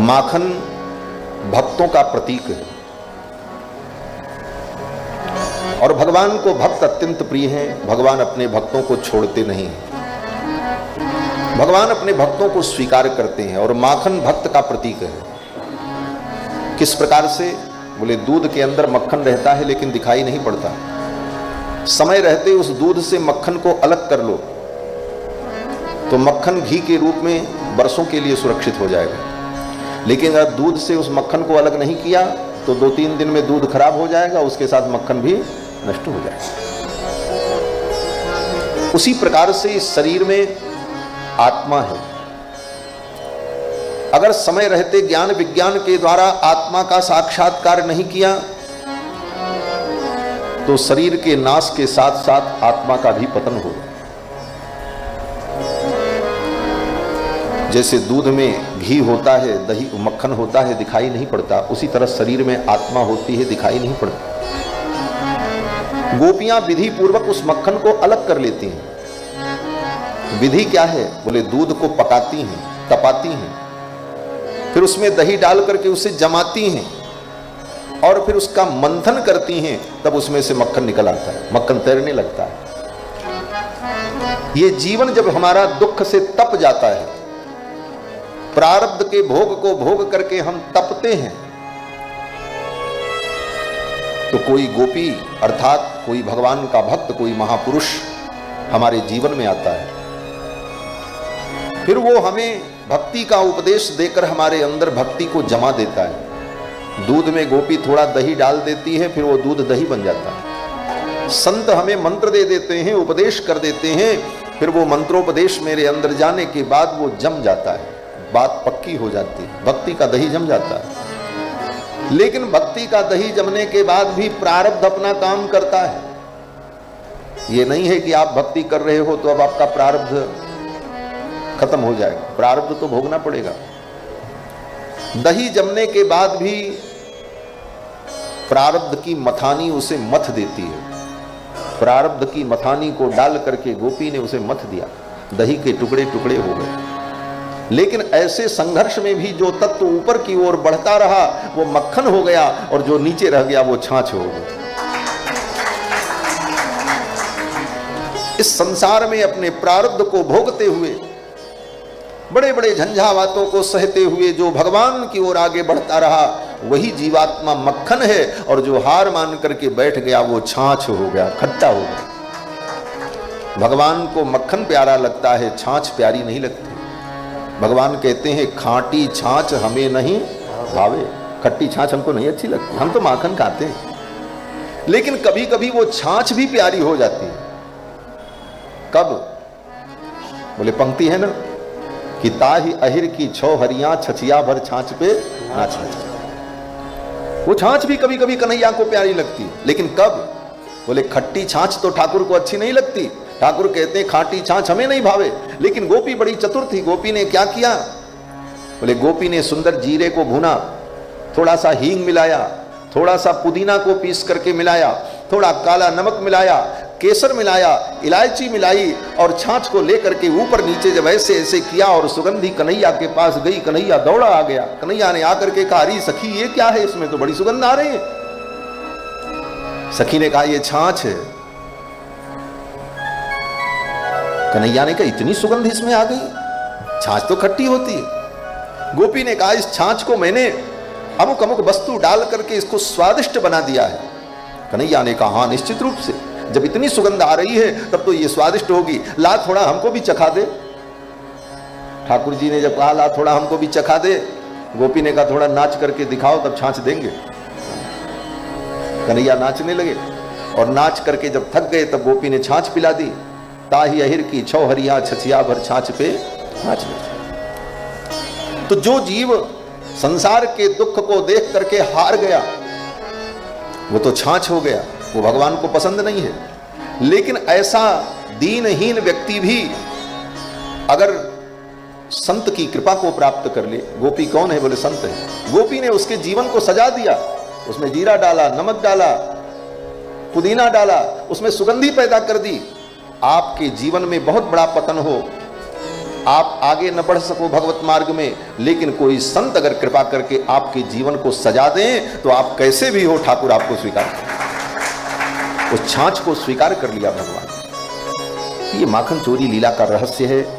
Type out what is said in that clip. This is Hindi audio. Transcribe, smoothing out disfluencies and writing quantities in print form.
माखन भक्तों का प्रतीक है और भगवान को भक्त अत्यंत प्रिय हैं। भगवान अपने भक्तों को छोड़ते नहीं हैं, भगवान अपने भक्तों को स्वीकार करते हैं और माखन भक्त का प्रतीक है। किस प्रकार से? बोले दूध के अंदर मक्खन रहता है लेकिन दिखाई नहीं पड़ता। समय रहते उस दूध से मक्खन को अलग कर लो तो मक्खन घी के रूप में बरसों के लिए सुरक्षित हो जाएगा। लेकिन अगर दूध से उस मक्खन को अलग नहीं किया तो 2-3 दिन में दूध खराब हो जाएगा, उसके साथ मक्खन भी नष्ट हो जाएगा। उसी प्रकार से इस शरीर में आत्मा है। अगर समय रहते ज्ञान विज्ञान के द्वारा आत्मा का साक्षात्कार नहीं किया तो शरीर के नाश के साथ साथ आत्मा का भी पतन होगा। जैसे दूध में घी होता है, दही मक्खन होता है, दिखाई नहीं पड़ता, उसी तरह शरीर में आत्मा होती है, दिखाई नहीं पड़ती। गोपियां विधि पूर्वक उस मक्खन को अलग कर लेती हैं। विधि क्या है? बोले दूध को पकाती हैं, तपाती हैं, फिर उसमें दही डाल करके उसे जमाती हैं और फिर उसका मंथन करती हैं, तब उसमें से मक्खन निकल आता है, मक्खन तैरने लगता है। ये जीवन जब हमारा दुख से तप जाता है, प्रारब्ध के भोग को भोग करके हम तपते हैं, तो कोई गोपी अर्थात कोई भगवान का भक्त, कोई महापुरुष हमारे जीवन में आता है। फिर वो हमें भक्ति का उपदेश देकर हमारे अंदर भक्ति को जमा देता है। दूध में गोपी थोड़ा दही डाल देती है, फिर वो दूध दही बन जाता है। संत हमें मंत्र दे देते हैं, उपदेश कर देते हैं, फिर वो मंत्रोपदेश मेरे अंदर जाने के बाद वो जम जाता है, बात पक्की हो जाती है, भक्ति का दही जम जाता है। लेकिन भक्ति का दही जमने के बाद भी प्रारब्ध अपना काम करता है। ये नहीं है कि आप भक्ति कर रहे हो तो अब आपका प्रारब्ध खत्म हो जाएगा, प्रारब्ध तो भोगना पड़ेगा। दही जमने के बाद भी प्रारब्ध की मथानी उसे मथ देती है। प्रारब्ध की मथानी को डाल करके गोपी ने उसे मथ दिया, दही के टुकड़े टुकड़े हो गए। लेकिन ऐसे संघर्ष में भी जो तत्व ऊपर की ओर बढ़ता रहा वो मक्खन हो गया और जो नीचे रह गया वो छाछ हो गया। इस संसार में अपने प्रारब्ध को भोगते हुए, बड़े बड़े झंझावातों को सहते हुए जो भगवान की ओर आगे बढ़ता रहा वही जीवात्मा मक्खन है, और जो हार मान करके बैठ गया वो छाछ हो गया, खट्टा हो गया। भगवान को मक्खन प्यारा लगता है, छाछ प्यारी नहीं लगती। भगवान कहते हैं खाटी छाछ हमें नहीं भावे। खट्टी छाछ हमको नहीं अच्छी लगती, हम तो माखन खाते हैं। लेकिन कभी कभी वो छाछ भी प्यारी हो जाती है। कब? बोले पंक्ति है ना कि ताहि अहिर की छो हरियां छछिया भर छाछ पे नाच नाच। वो छाछ भी कभी कभी कन्हैया को प्यारी लगती है, लेकिन कब? बोले खट्टी छाछ तो ठाकुर को अच्छी नहीं लगती। ठाकुर कहते हैं खाटी छाछ हमें नहीं भावे। लेकिन गोपी बड़ी चतुर थी। गोपी ने क्या किया? बोले गोपी ने सुंदर जीरे को भुना, थोड़ा सा हींग मिलाया, थोड़ा सा पुदीना को पीस करके मिलाया, थोड़ा काला नमक मिलाया, केसर मिलाया, इलायची मिलाई और छाछ को लेकर के ऊपर नीचे जब ऐसे ऐसे किया और सुगंधी कन्हैया के पास गई। कन्हैया दौड़ा आ गया। कन्हैया ने आकर के कहा, अरे सखी ये क्या है, इसमें तो बड़ी सुगंध आ रही है। सखी ने कहा ये छाछ है। कन्हैया ने कहा इतनी सुगंध इसमें आ गई, छाछ तो खट्टी होती है। गोपी ने कहा इस छाछ को मैंने अमुक अमुक वस्तु डाल करके इसको स्वादिष्ट बना दिया है। कन्हैया ने कहा हाँ निश्चित रूप से, जब इतनी सुगंध आ रही है तब तो ये स्वादिष्ट होगी, ला थोड़ा हमको भी चखा दे। ठाकुर जी ने जब कहा ला थोड़ा हमको भी चखा दे, गोपी ने कहा थोड़ा नाच करके दिखाओ तब छाछ देंगे। कन्हैया नाचने लगे और नाच करके जब थक गए तब गोपी ने छाछ पिला दी। ताहि अहिर की छो हरिया छछिया भर छाछ पे नाच नाच। तो जो जीव संसार के दुख को देख करके हार गया वो तो छाछ हो गया, वो भगवान को पसंद नहीं है। लेकिन ऐसा दीनहीन व्यक्ति भी अगर संत की कृपा को प्राप्त कर ले, गोपी कौन है? बोले संत है। गोपी ने उसके जीवन को सजा दिया, उसमें जीरा डाला, नमक डाला, पुदीना डाला, उसमें सुगंधी पैदा कर दी। आपके जीवन में बहुत बड़ा पतन हो आप आगे न बढ़ सको भगवत मार्ग में, लेकिन कोई संत अगर कृपा करके आपके जीवन को सजा दें तो आप कैसे भी हो ठाकुर आपको स्वीकार करें। उस छाछ को स्वीकार कर लिया भगवान। ये माखन चोरी लीला का रहस्य है।